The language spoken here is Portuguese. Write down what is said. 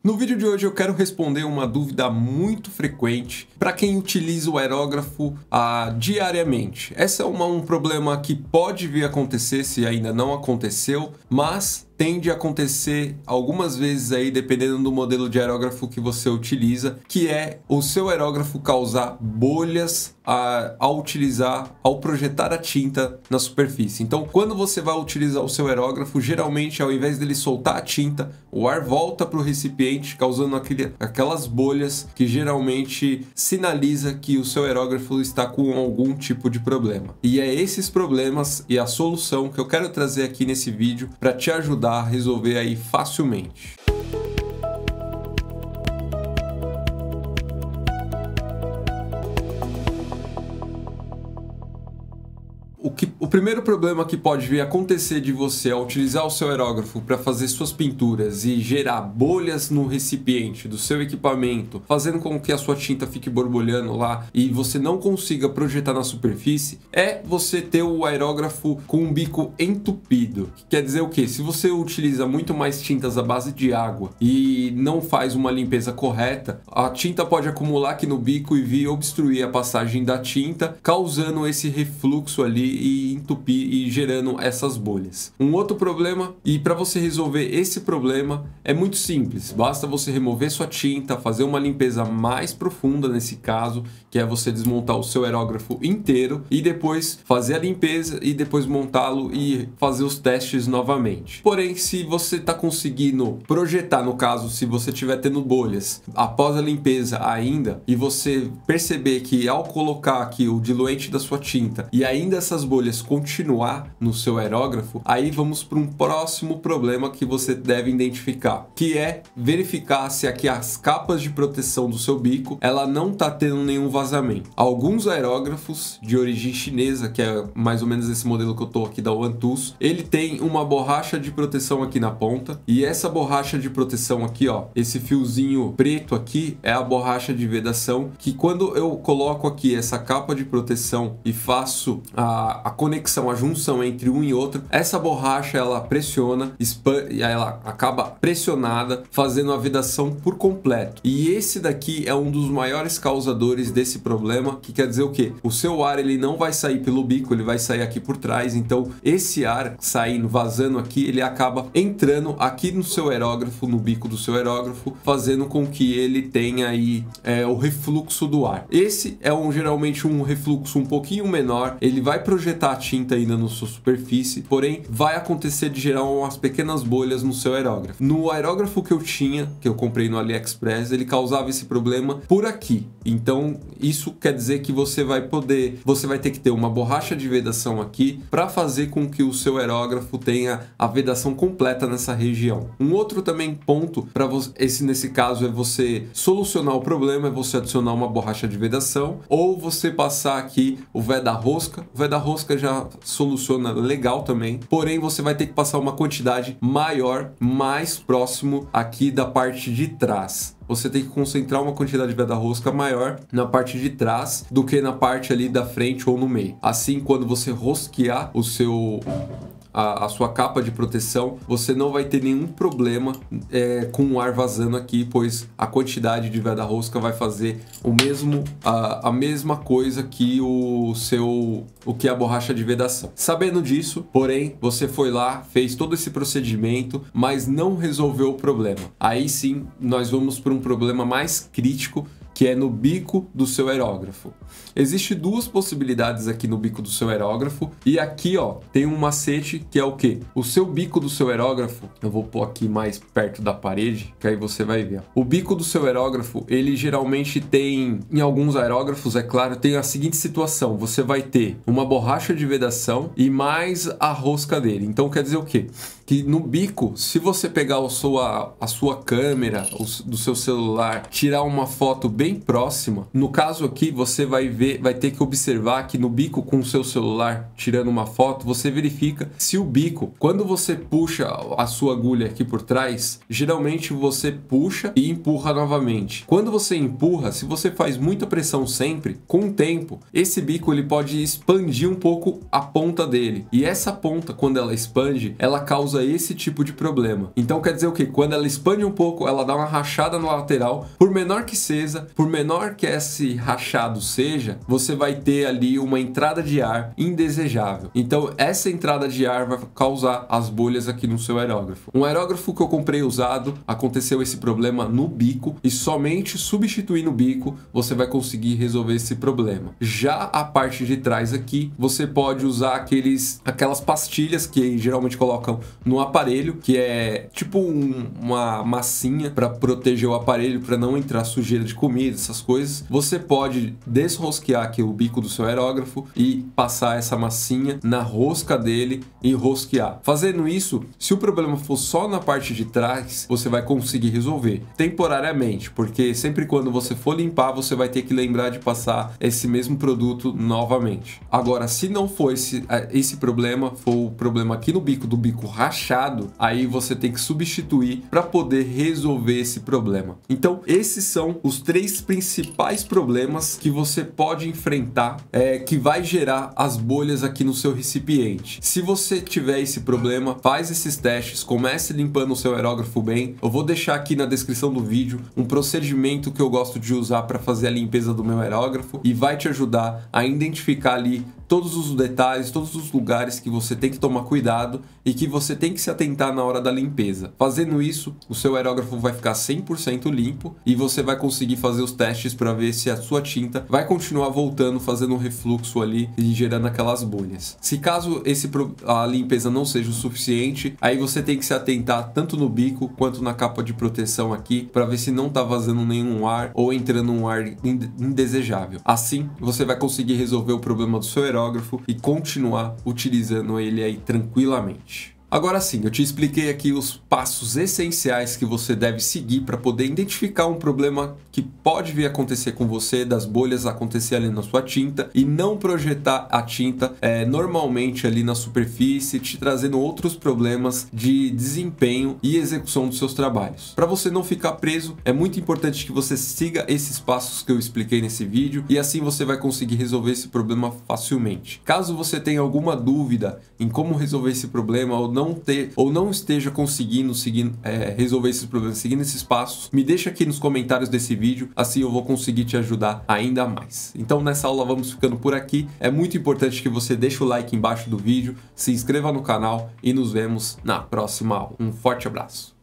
No vídeo de hoje eu quero responder uma dúvida muito frequente para quem utiliza o aerógrafo diariamente. Esse é um problema que pode vir a acontecer se ainda não aconteceu, mas tende a acontecer algumas vezes aí, dependendo do modelo de aerógrafo que você utiliza, que é o seu aerógrafo causar bolhas ao projetar a tinta na superfície. Então, quando você vai utilizar o seu aerógrafo, geralmente, ao invés dele soltar a tinta, o ar volta para o recipiente, causando aquelas bolhas que geralmente sinaliza que o seu aerógrafo está com algum tipo de problema. E é esses problemas e a solução que eu quero trazer aqui nesse vídeo para te ajudar a resolver aí facilmente. O primeiro problema que pode vir a acontecer de você ao utilizar o seu aerógrafo para fazer suas pinturas e gerar bolhas no recipiente do seu equipamento, fazendo com que a sua tinta fique borbulhando lá e você não consiga projetar na superfície, é você ter o aerógrafo com um bico entupido. Quer dizer o quê? Se você utiliza muito mais tintas à base de água e não faz uma limpeza correta, a tinta pode acumular aqui no bico e vir obstruir a passagem da tinta, causando esse refluxo ali e entupir e gerando essas bolhas. Um outro problema, e para você resolver esse problema é muito simples, basta você remover sua tinta, fazer uma limpeza mais profunda nesse caso, que é você desmontar o seu aerógrafo inteiro e depois fazer a limpeza e depois montá-lo e fazer os testes novamente. Porém, se você está conseguindo projetar, no caso, se você estiver tendo bolhas após a limpeza ainda e você perceber que ao colocar aqui o diluente da sua tinta e ainda essas bolhas continuar no seu aerógrafo, aí vamos para um próximo problema que você deve identificar, que é verificar se aqui as capas de proteção do seu bico, ela não está tendo nenhum vazamento. Alguns aerógrafos de origem chinesa, que é mais ou menos esse modelo que eu tô aqui da OneTools, ele tem uma borracha de proteção aqui na ponta, e essa borracha de proteção aqui, ó, esse fiozinho preto aqui é a borracha de vedação, que quando eu coloco aqui essa capa de proteção e faço a conexão, a junção entre um e outro, essa borracha ela pressiona, e ela acaba pressionada, fazendo a vedação por completo. E esse daqui é um dos maiores causadores desse problema, que quer dizer o quê? O seu ar ele não vai sair pelo bico, ele vai sair aqui por trás, então esse ar saindo, vazando aqui, ele acaba entrando aqui no seu aerógrafo, no bico do seu aerógrafo, fazendo com que ele tenha aí o refluxo do ar. Esse é geralmente um refluxo um pouquinho menor, ele vai projetar a tinta ainda na sua superfície, porém vai acontecer de gerar umas pequenas bolhas no seu aerógrafo. No aerógrafo que eu tinha, que eu comprei no AliExpress, ele causava esse problema por aqui. Então isso quer dizer que você vai ter que ter uma borracha de vedação aqui para fazer com que o seu aerógrafo tenha a vedação completa nessa região. Um outro também ponto para você, nesse caso é você solucionar o problema, é você adicionar uma borracha de vedação ou você passar aqui o veda-rosca. O veda-rosca já soluciona legal também, porém você vai ter que passar uma quantidade maior, mais próximo aqui da parte de trás. Você tem que concentrar uma quantidade de veda-rosca maior na parte de trás do que na parte ali da frente ou no meio. Assim, quando você rosquear a sua capa de proteção, você não vai ter nenhum problema com o ar vazando aqui, pois a quantidade de veda-rosca vai fazer a mesma coisa que a borracha de vedação. Sabendo disso, porém, você foi lá, fez todo esse procedimento, mas não resolveu o problema. Aí sim, nós vamos para um problema mais crítico, que é no bico do seu aerógrafo. Existem duas possibilidades aqui no bico do seu aerógrafo, e aqui ó, tem um macete que é o que? O seu bico do seu aerógrafo, eu vou pôr aqui mais perto da parede, que aí você vai ver. O bico do seu aerógrafo, ele geralmente tem, em alguns aerógrafos, é claro, tem a seguinte situação, você vai ter uma borracha de vedação e mais a rosca dele. Então quer dizer o quê? Que no bico, se você pegar a sua câmera do seu celular, tirar uma foto bem bem próxima. No caso aqui, você vai ter que observar que no bico com o seu celular, tirando uma foto, você verifica se o bico, quando você puxa a sua agulha aqui por trás, geralmente você puxa e empurra novamente. Quando você empurra, se você faz muita pressão sempre, com o tempo, esse bico ele pode expandir um pouco a ponta dele. E essa ponta, quando ela expande, ela causa esse tipo de problema. Então quer dizer o que? Quando ela expande um pouco, ela dá uma rachada na lateral, por menor que seja, por menor que esse rachado seja, você vai ter ali uma entrada de ar indesejável. Então essa entrada de ar vai causar as bolhas aqui no seu aerógrafo. Um aerógrafo que eu comprei usado, aconteceu esse problema no bico e somente substituindo o bico você vai conseguir resolver esse problema. Já a parte de trás aqui, você pode usar aquelas pastilhas que geralmente colocam no aparelho, que é tipo uma massinha para proteger o aparelho, para não entrar sujeira de comida, essas coisas. Você pode desrosquear aqui o bico do seu aerógrafo e passar essa massinha na rosca dele e rosquear. Fazendo isso, se o problema for só na parte de trás, você vai conseguir resolver temporariamente, porque sempre quando você for limpar, você vai ter que lembrar de passar esse mesmo produto novamente. Agora, se não for esse problema, for o problema aqui no bico, do bico rachado, aí você tem que substituir para poder resolver esse problema. Então, esses são os 3 principais problemas que você pode enfrentar, que vai gerar as bolhas aqui no seu recipiente. Se você tiver esse problema, faz esses testes, comece limpando o seu aerógrafo bem. Eu vou deixar aqui na descrição do vídeo um procedimento que eu gosto de usar para fazer a limpeza do meu aerógrafo e vai te ajudar a identificar ali todos os detalhes, todos os lugares que você tem que tomar cuidado e que você tem que se atentar na hora da limpeza. Fazendo isso, o seu aerógrafo vai ficar 100% limpo e você vai conseguir fazer os testes para ver se a sua tinta vai continuar voltando, fazendo um refluxo ali e gerando aquelas bolhas. Se caso a limpeza não seja o suficiente, aí você tem que se atentar tanto no bico quanto na capa de proteção aqui para ver se não está vazando nenhum ar ou entrando um ar indesejável. Assim, você vai conseguir resolver o problema do seu aerógrafo e continuar utilizando ele aí tranquilamente. Agora sim, eu te expliquei aqui os passos essenciais que você deve seguir para poder identificar um problema que pode vir a acontecer com você, das bolhas acontecer ali na sua tinta e não projetar a tinta normalmente ali na superfície, te trazendo outros problemas de desempenho e execução dos seus trabalhos. Para você não ficar preso, é muito importante que você siga esses passos que eu expliquei nesse vídeo e assim você vai conseguir resolver esse problema facilmente. Caso você tenha alguma dúvida em como resolver esse problema ou não esteja conseguindo resolver esses problemas seguindo esses passos, me deixa aqui nos comentários desse vídeo, assim eu vou conseguir te ajudar ainda mais. Então nessa aula vamos ficando por aqui, é muito importante que você deixe o like embaixo do vídeo, se inscreva no canal e nos vemos na próxima aula. Um forte abraço!